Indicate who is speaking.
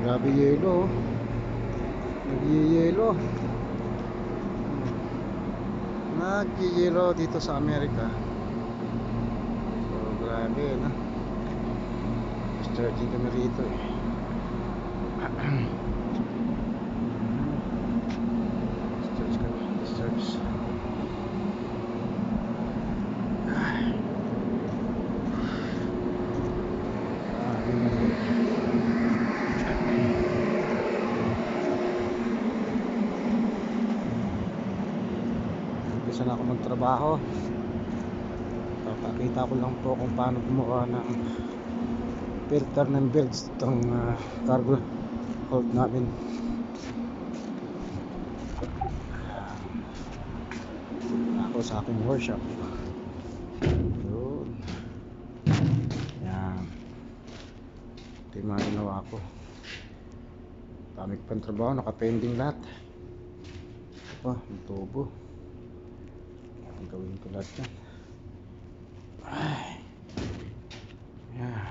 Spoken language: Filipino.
Speaker 1: Grabe yelo, oh. Nagyeyelo. Nagyeyelo dito sa Amerika. So grabe, no? Starting kami rito, eh. Search kami, search. Umpisa na ako magtrabaho. Papakita ko lang po kung paano gumawa ng filter ng birds itong cargo hold namin. Ako sa aking workshop. Yun. Yan. Ito yung mga ginawa ko. Dami ko pang trabaho, nakapending lahat. Ito pa, yung tubo. Gawin ko lahat yan. Ay. Yeah.